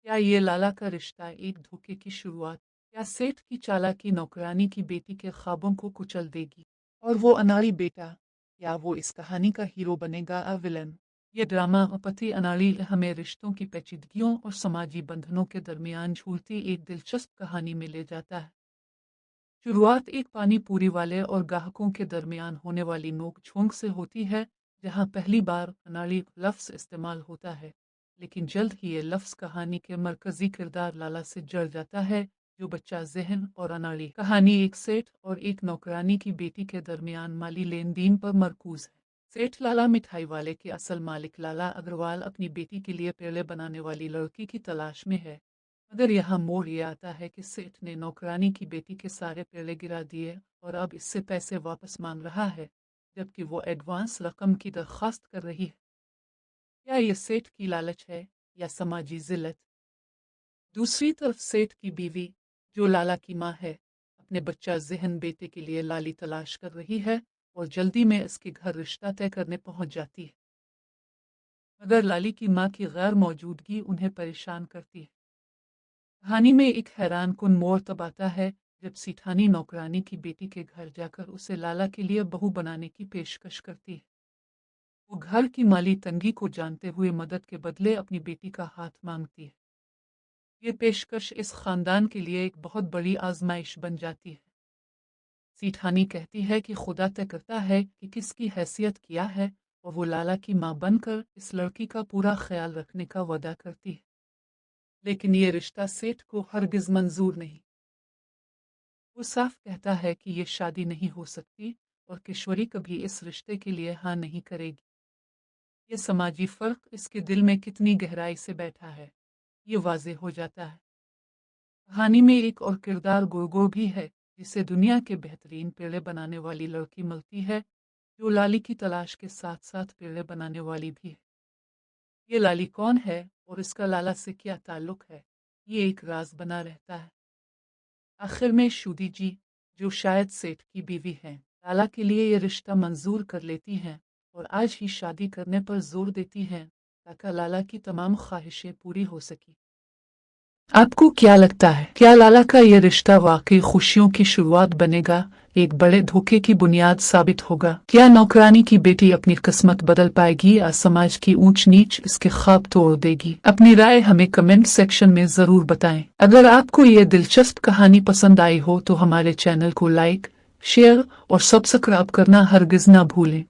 क्या ये लाला का रिश्ता एक धोखे की शुरुआत या सेठ की चालाकी नौकरानी की बेटी के ख्वाबों को कुचल देगी? और वो अनाड़ी बेटा, क्या वो इस कहानी का हीरो बनेगा या विलन? ये ड्रामा पति अनाड़ी हमें रिश्तों की पेचीदगियों और समाजी बंधनों के दरमियान झूलती एक दिलचस्प कहानी में ले जाता है। शुरुआत एक पानी पूरी वाले और ग्राहकों के दरमियान होने वाली नोक-झोंक से होती है, जहां पहली बार अनाड़ी लफ्ज़ इस्तेमाल होता है। लेकिन जल्द ही ये लफ्ज़ कहानी के मरकज़ी किरदार लाला से जुड़ जाता है, जो बच्चा ज़हन और अनाड़ी। कहानी एक सेठ और एक नौकरानी की बेटी के दरमियान माली लेन-देन पर मरकूज़ है। सेठ लाला मिठाई वाले के असल मालिक लाला अग्रवाल अपनी बेटी के लिए पेड़े बनाने वाली लड़की की तलाश में है। मगर यहाँ मोड़ ये आता है कि सेठ ने नौकरानी की बेटी के सारे पेड़े गिरा दिए और अब इससे पैसे वापस मांग रहा है, जबकि वो एडवांस रकम की दरख्वास्त कर रही है। क्या ये सेठ की लालच है या समाजी जिल्लत? दूसरी तरफ सेठ की बीवी, जो लाला की माँ है, अपने बच्चा ज़हन बेटे के लिए लाली तलाश कर रही है और जल्दी में इसके घर रिश्ता तय करने पहुंच जाती है। मगर लाली की माँ की गैर मौजूदगी उन्हें परेशान करती है। कहानी में एक हैरानकुन मोड़ तब आता है जब सेठानी नौकरानी की बेटी के घर जाकर उसे लाला के लिए बहू बनाने की पेशकश करती है। वो घर की माली तंगी को जानते हुए मदद के बदले अपनी बेटी का हाथ मांगती है। ये पेशकश इस खानदान के लिए एक बहुत बड़ी आजमाइश बन जाती है। सेठानी कहती है कि खुदा तय करता है कि किसकी हैसियत क्या है, और वो लाला की माँ बनकर इस लड़की का पूरा ख्याल रखने का वादा करती है। लेकिन ये रिश्ता सेठ को हरगिज मंजूर नहीं। वो साफ कहता है कि ये शादी नहीं हो सकती और किशोरी कभी इस रिश्ते के लिए हाँ नहीं करेगी। ये समाजी फर्क इसके दिल में कितनी गहराई से बैठा है, ये वाज़ेह हो जाता है। कहानी में एक और किरदार गुरगो भी है, जिसे दुनिया के बेहतरीन पेड़े बनाने वाली लड़की मिलती है, जो लाली की तलाश के साथ साथ पेड़े बनाने वाली भी है। ये लाली कौन है और इसका लाला से क्या ताल्लुक है, ये एक राज बना रहता है। आखिर में शुदी जी, जो शायद सेठ की बीवी हैं, लाला के लिए ये रिश्ता मंजूर कर लेती हैं और आज ही शादी करने पर जोर देती हैं, ताकि लाला की तमाम ख्वाहिशें पूरी हो सकी। आपको क्या लगता है, क्या लाला का ये रिश्ता वाकई खुशियों की शुरुआत बनेगा, एक बड़े धोखे की बुनियाद साबित होगा? क्या नौकरानी की बेटी अपनी किस्मत बदल पाएगी या समाज की ऊंच नीच इसके ख्वाब तोड़ देगी? अपनी राय हमें कमेंट सेक्शन में जरूर बताएं। अगर आपको ये दिलचस्प कहानी पसंद आई हो तो हमारे चैनल को लाइक, शेयर और सब्सक्राइब करना हरगिज ना भूलें।